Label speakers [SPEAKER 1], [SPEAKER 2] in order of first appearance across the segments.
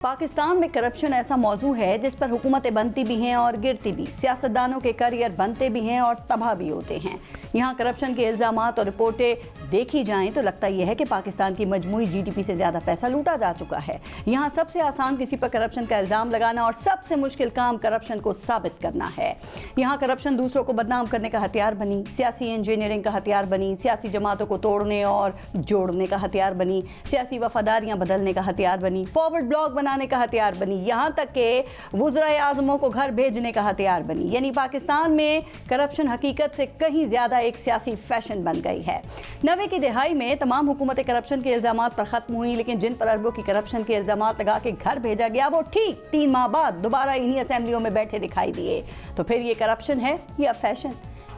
[SPEAKER 1] पाकिस्तान में करप्शन ऐसा मौजू है जिस पर हुकूमतें बनती भी हैं और गिरती भी, सियासतदानों के करियर बनते भी हैं और तबाह भी होते हैं। यहाँ करप्शन के इल्ज़ामात और रिपोर्टें देखी जाएं तो लगता यह है कि पाकिस्तान की मजमूई जीडीपी से ज़्यादा पैसा लूटा जा चुका है। यहाँ सबसे आसान किसी पर करप्शन का इल्ज़ाम लगाना और सबसे मुश्किल काम करप्शन को साबित करना है। यहाँ करप्शन दूसरों को बदनाम करने का हथियार बनी, सियासी इंजीनियरिंग का हथियार बनी, सियासी जमातों को तोड़ने और जोड़ने का हथियार बनी, सियासी वफादारियाँ बदलने का हथियार बनी, फॉरवर्ड ब्लॉक बनाने का हथियार बनी, यहाँ तक के वुज़राए आज़मों को घर भेजने का हथियार बनी। यानी पाकिस्तान में करप्शन हकीकत से कहीं ज़्यादा एक सियासी फैशन बन गई है। 90 की दिहाई में तमाम हुकूमतें करप्शन के इल्ज़ामात पर ख़त्म हुई, लेकिन जिन पर अरबों की करप्शन के इल्ज़ामात लगा के घर भेजा गया वो ठीक 3 माह बाद दोबारा इन्हीं असेंबलियों में बैठे दिखाई दिए। तो फिर ये करप्शन है या फैशन?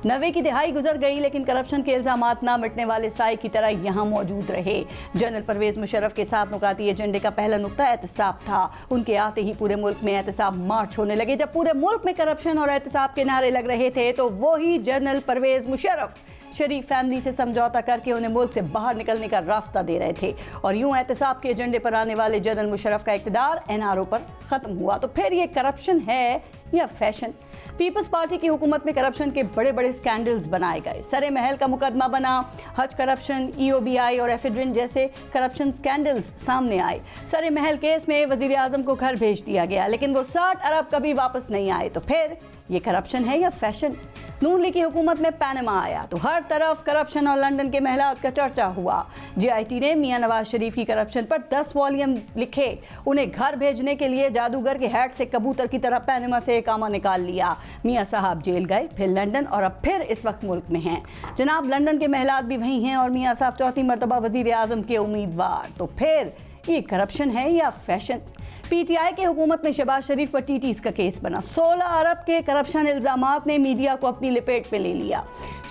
[SPEAKER 1] 90 की दिहाई गुजर गई लेकिन करप्शन के इल्ज़ामात ना मिटने वाले साए की तरह यहाँ मौजूद रहे। जनरल परवेज़ मुशर्रफ के साथ मुकाती एजेंडे का पहला नुक्ता एहतसाब था। उनके आते ही पूरे मुल्क में एहतसाब मार्च होने लगे। जब पूरे मुल्क में करप्शन और एहतसाब के नारे लग रहे थे तो वही जनरल परवेज़ मुशर्रफ शरीफ फैमिली से समझौता करके उन्हें मुल्क से बाहर निकलने का रास्ता दे रहे थे और यूं एहतसाब के एजेंडे पर आने वाले जनरल मुशर्रफ का इक़्तिदार एनआरओ पर ख़त्म हुआ। तो फिर ये करप्शन है या फैशन? पीपल्स पार्टी की हुकूमत में करप्शन के बड़े बड़े स्कैंडल्स बनाए गए। सरे महल का मुकदमा बना, हज करप्शन, ईओबीआई और एफिड्रिन जैसे करप्शन स्कैंडल्स सामने आए। सरे महल केस में वजीर आज़म को घर भेज दिया गया लेकिन वो 60 अरब कभी वापस नहीं आए। तो फिर ये करप्शन है या फैशन? नून लीग की हुकूमत में पैनमा आया तो हर तरफ करप्शन और लंदन के महलात का चर्चा हुआ। जीआईटी ने मियां नवाज शरीफ की करप्शन पर 10 वॉल्यूम लिखे। उन्हें घर भेजने के लिए जादूगर के हैट से कबूतर की तरह पैनमा से एकामा निकाल लिया। मियां साहब जेल गए, फिर लंदन और अब फिर इस वक्त मुल्क में हैं। जनाब लंदन के महलात भी वही हैं और मियां साहब चौथी मरतबा वजीर आज़म के उम्मीदवार। तो फिर ये करप्शन है या फैशन? पीटीआई की हुकूमत में शहबाज शरीफ पर टीटीज का केस बना। 16 अरब के करप्शन इल्ज़ामात ने मीडिया को अपनी लपेट में ले लिया।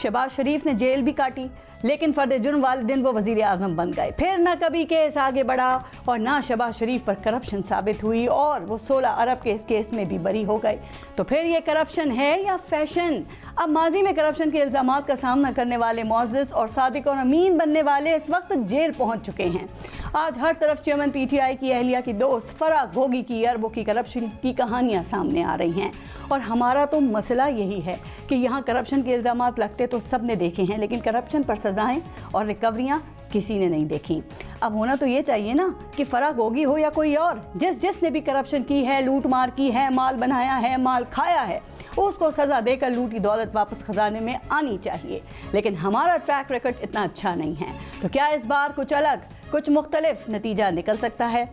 [SPEAKER 1] शहबाज शरीफ ने जेल भी काटी लेकिन फर्द जुर्म वाले दिन वो वजीर आज़म बन गए। फिर ना कभी केस आगे बढ़ा और ना शहबाज शरीफ पर करप्शन साबित हुई और वो 16 अरब के इस केस में भी बरी हो गए। तो फिर ये करप्शन है या फैशन? अब माजी में करप्शन के इल्ज़ामात का सामना करने वाले मुअज़्ज़ज़ और सादिक और अमीन बनने वाले इस वक्त जेल पहुंच चुके हैं। आज हर तरफ चेयरमैन पीटीआई की अहलिया की दोस्त फराह घोगी की अरबों की करप्शन की कहानियां सामने आ रही हैं। और हमारा तो मसला यही है कि यहाँ करप्शन के इल्ज़ामात लगते तो सब ने देखे हैं लेकिन करप्शन पर सज़ाएं और रिकवरियाँ किसी ने नहीं देखी। अब होना तो ये चाहिए ना कि फराह घोगी हो या कोई और, जिसने भी करप्शन की है, लूट मार की है, माल बनाया है, माल खाया है, उसको सज़ा देकर लूटी दौलत वापस खजाने में आनी चाहिए। लेकिन हमारा ट्रैक रिकॉर्ड इतना अच्छा नहीं है। तो क्या इस बार कुछ अलग, कुछ मुख्तलिफ नतीजा निकल सकता है?